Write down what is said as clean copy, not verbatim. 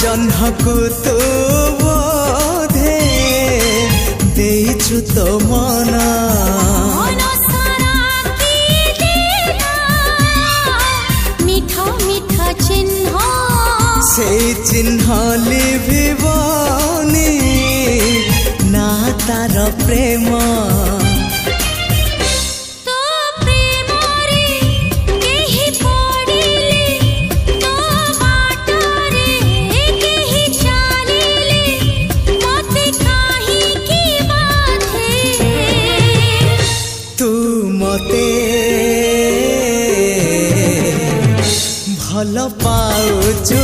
जह्नकु तू बोधे देइछु तो मना से चिन्ह लिभिबनी ना तार प्रेम तू मते भल पाउछु